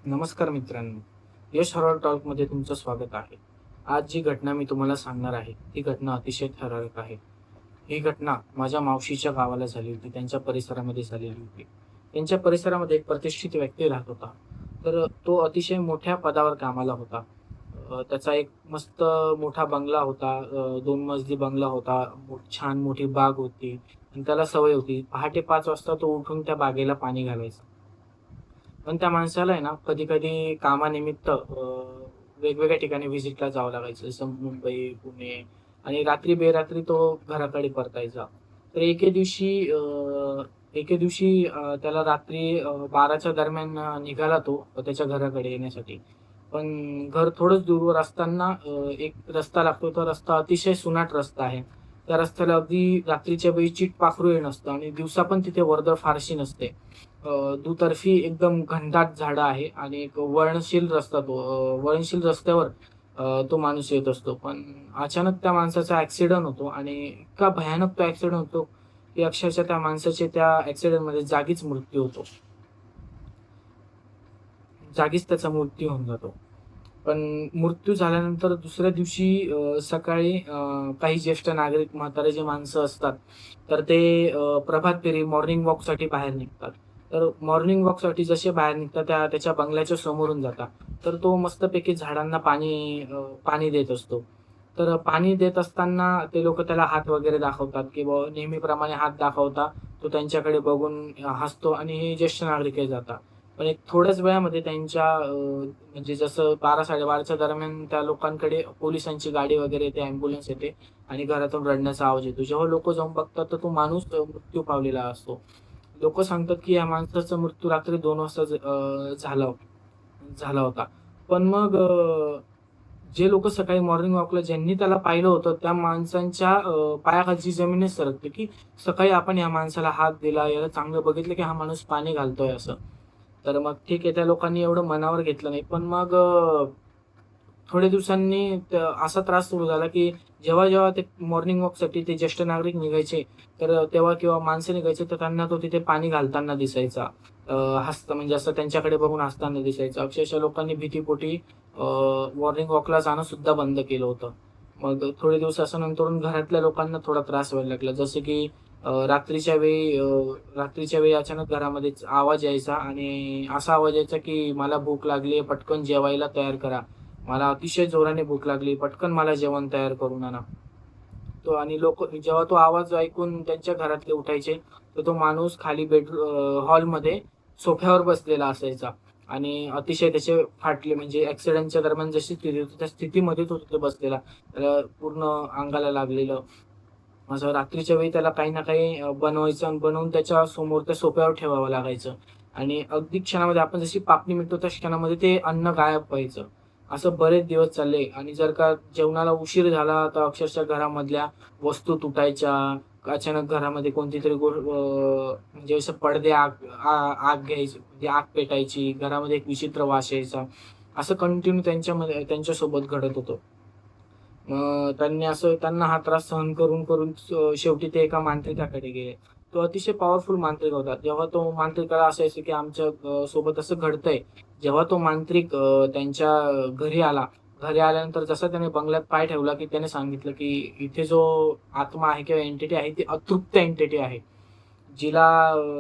नमस्कार मित्रांनो, यश हॉरर टॉकमध्ये तुमचं स्वागत आहे. आज जी घटना मी तुम्हाला सांगणार आहे, ती घटना अतिशय थरारक आहे. ही घटना माझ्या मावशीच्या गावाला झाली होती. त्यांच्या परिसरामध्ये झालेली होती. त्यांच्या परिसरामध्ये एक प्रतिष्ठित व्यक्ती राहत होता. तर तो अतिशय मोठ्या पदावर कामाला होता. त्याचा एक मस्त मोठा बंगला होता. 2 मजली बंगला होता. छान मोठी बाग होती आणि त्याला सवय होती. पहाटे 5 वाजता तो उठून त्या बागेला पाणी घालायचा. पण त्या माणसाला आहे ना, कधी-कधी कामानिमित्त वेगवेगळ्या ठिकाणी व्हिजिटला जावं लागायचं. जसं मुंबई, पुणे आणि रात्री बेरात्री तो घराकडे परतायचा. तर एके दिवशी त्याला रात्री 12च्या दरम्यान निघाला तो त्याच्या घराकडे येण्यासाठी. पण घर थोडंच दूरवर असताना एक रस्ता लागतो. तो रस्ता अतिशय सुनाट रस्ता आहे. त्या रस्त्याला अगदी रात्रीच्या वेळी चिटपाखरूही नसतं आणि दिवसा पण तिथे वर्दळ फारशी नसते. दुतर्फी एकदम घनदाट झाडं आहे आणि एक वळणशील रस्त्यावर तो माणूस येत असतो. पण अचानक त्या माणसाचा ॲक्सिडेंट होतो आणि इतका भयानक तो ॲक्सिडेंट होतो, की अक्षरशः त्या माणसाचे त्या ॲक्सिडेंटमध्ये जागीच मृत्यू होतो. जागीच त्याचा मृत्यू होऊन जातो. पण मृत्यू झाल्यानंतर दुसऱ्या दिवशी सकाळी काही ज्येष्ठ नागरिक, म्हातारे जे माणसं असतात, तर ते प्रभात फेरी मॉर्निंग वॉकसाठी बाहेर निघतात. तर मॉर्निंग वॉकसाठी जसे बाहेर निघतात, त्याच्या बंगल्याच्या समोरून जातात. तर तो मस्तपैकी झाडांना पाणी देत असतो. तर पाणी देत असताना ते लोकं त्याला हात वगैरे दाखवतात, की बुवा नेहमीप्रमाणे हात दाखवता तो त्यांच्याकडे बघून हसतो आणि हे ज्येष्ठ नागरिकही जातात. पण एक थोड्याच वेळामध्ये म्हणजे जसं 12-12:30च्या दरम्यान त्या लोकांकडे पोलिसांची गाडी वगैरे येते, ॲम्ब्युलन्स येते आणि घरातून रडण्याचा आवाज येतो. जेव्हा लोकं जाऊन बघतात, तर तो माणूस मृत्यू पावलेला असतो. लोकं सांगतात, की या माणसाचा मृत्यू रात्री 2 वाजता झाला होता. पण मग जे लोकं सकाळी मॉर्निंग वॉकला ज्यांनी त्याला पाहिलं होतं, त्या माणसांच्या पायाखालची जमीनच सरकते, की सकाळी आपण या माणसाला हात दिला, याला चांगलं बघितलं, की हा माणूस पाणी घालतोय असं. तर मग ठीक आहे, त्या लोकांनी एवढं मनावर घेतलं नाही. पण मग थोड्या दिवसांनी असा त्रास सुरू झाला, की जेव्हा ते मॉर्निंग वॉकसाठी ते ज्येष्ठ नागरिक निघायचे, तर तेव्हा किंवा माणसं निघायचे, तर त्यांना तो तिथे पाणी घालताना दिसायचा. म्हणजे असं त्यांच्याकडे बघून हसताना दिसायचा. अक्षरशः लोकांनी भीतीपोटी मॉर्निंग वॉकला जाणं सुद्धा बंद केलं होतं. मग थोडे दिवस असं नंतरून घरातल्या लोकांना थोडा त्रास व्हायला लागला. जसं की रात्रीच्या वेळी अचानक घरामध्ये आवाज यायचा आणि असा आवाज यायचा, की "मला भूक लागली पटकन जेवायला तयार करा." मला अतिशय जोराने भूक लागली. पटकन मला जेवण तयार करून आणा. तो आणि लोकं जेव्हा तो आवाज ऐकून त्यांच्या घरातले उठायचे, तर तो माणूस खाली हॉलमध्ये सोफ्यावर बसलेला असायचा आणि अतिशय त्याचे फाटले म्हणजे ॲक्सिडेंटच्या दरम्यान जशी स्थिती होती, त्या स्थितीमध्ये तो तिथे बसलेला. त्याला पूर्ण अंगाला लागलेलं. असं रात्रीच्या वेळी त्याला काही ना काही बनवायचं आणि बनवून त्याच्या समोर त्या सोफ्यावर ठेवावं लागायचं आणि अगदी क्षणामध्ये आपण जशी पापणी मिटतो त्या क्षणामध्ये ते अन्न गायब व्हायचं. असं बरेच दिवस चालले आणि जर का जेवणाला उशीर झाला तर अक्षरशः घरामधल्या वस्तू तुटायच्या. अचानक घरामध्ये कोणतीतरी म्हणजे असं पडदे आग आ आग घ्यायची म्हणजे आग पेटायची. घरामध्ये एक विचित्र वास यायचा. असं कंटिन्यू त्यांच्यासोबत घडत होतं. त्यांना हा त्रास सहन करून शेवटी ते एका मांत्रिकाकडे गेले. तो अतिशय पॉवरफुल मांत्रिक होता. जेव्हा तो मांत्रिकाला असायचं की आमच्या सोबत असं घडतंय. जेव्हा तो मांत्रिक त्यांच्या घरी आला. घरी आल्यानंतर जसा त्याने बंगल्यात पाय ठेवला, की त्याने सांगितलं, की इथे जो आत्मा आहे किंवा एंटिटी आहे, ती अतृप्त एंटिटी आहे. जिला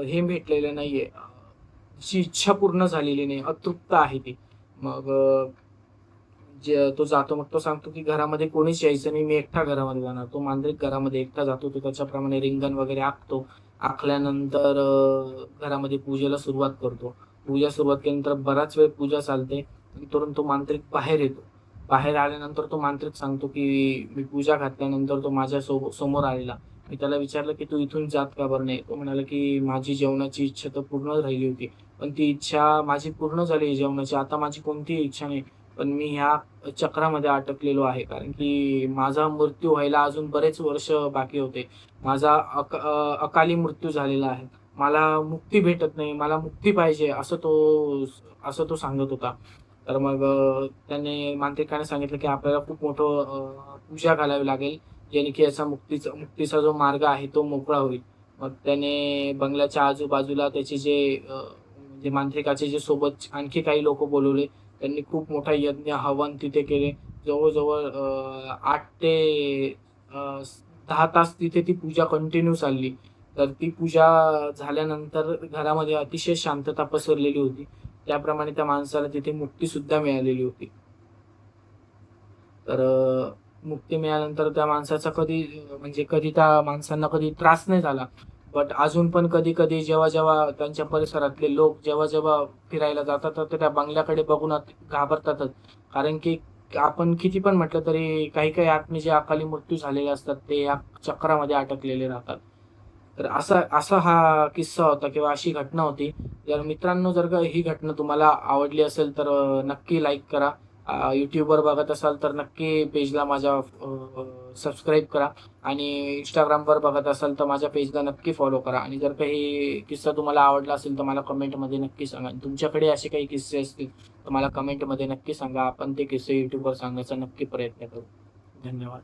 हे भेटलेलं नाहीये. तिची इच्छा पूर्ण झालेली नाही. अतृप्त आहे ती. मग तो जातो. मग तो सांगतो, की घरामध्ये कोणीच यायचं नाही. मी एकटा घरामध्ये जाणार. तो मांत्रिक घरामध्ये एकटा जातो. तो त्याच्याप्रमाणे रिंगण वगैरे आखतो. आखल्यानंतर घरामध्ये पूजेला सुरुवात करतो. पूजा सुरुवात केल्यानंतर बराच वेळ पूजा चालते. नंतरून तो मांत्रिक बाहेर येतो. बाहेर आल्यानंतर तो मांत्रिक सांगतो, की मी पूजा घातल्यानंतर तो माझ्या समोर आलेला. मी त्याला विचारलं, की "तू इथून जात का बरं नाही?" तो म्हणाला, की "माझी जेवणाची इच्छा तर पूर्ण राहिली होती. पण ती इच्छा माझी पूर्ण झाली जेवणाची. आता माझी कोणतीही इच्छा नाही. पण मी ह्या चक्रामध्ये अटकलेलो आहे. कारण की माझा मृत्यू व्हायला अजून बरेच वर्ष बाकी होते. अकाली मृत्यू झालेला आहे. मला मुक्ती भेटत नाही. मला मुक्ती पाहिजे असं तो सांगत होता. तर मग त्याने मांत्रिकाने सांगितलं, की आपल्याला खूप मोठं पूजा घालावी लागेल. जेणे की याचा मुक्तीचा जो मार्ग आहे तो मोकळा होईल. मग त्याने बंगल्याच्या आजूबाजूला त्याचे जे म्हणजे मांत्रिकाचे जे सोबत आणखी काही लोक बोलवले. त्यांनी खूप मोठा यज्ञ हवन तिथे केले. जवळजवळ 8 ते 10 तास तिथे ती पूजा कंटिन्यू चालली. तर ती पूजा झाल्यानंतर घरामध्ये अतिशय शांतता पसरलेली होती. त्याप्रमाणे त्या माणसाला तिथे मुक्ती सुद्धा मिळालेली होती. तर मुक्ती मिळाल्यानंतर त्या माणसाचा म्हणजे कधी त्या माणसांना कधी त्रास नाही झाला. बट अजून पण कधी-कधी जेव्हा त्यांच्या परिसरातले लोक जेव्हा फिरायला जातात, तर त्या बंगल्याकडे बघून घाबरतातच. कारण की आपण किती पण म्हटलं तरी काही-काही आत्मे जे अकाली मृत्यू झालेले असतात, ते या चक्रामध्ये अटकलेले राहतात. तर असा असा हा किस्सा होता किंवा अशी घटना होती. तर मित्रांनो, जर का ही घटना तुम्हाला आवडली असेल तर नक्की लाईक करा. YouTubeवर बघत असाल तर नक्की पेजला माझ्या सबस्क्राईब करा आणि Instagramवर बघत असाल तर माझ्या पेजला नक्की फॉलो करा. आणि जर काही किस्सा तुम्हाला आवडला असेल तर मला कमेंटमध्ये नक्की सांगा. आणि तुमच्याकडे असे काही किस्से असतील तर मला कमेंटमध्ये नक्की सांगा. आपण ते किस्से YouTubeवर सांगण्याचा नक्की प्रयत्न करू. धन्यवाद.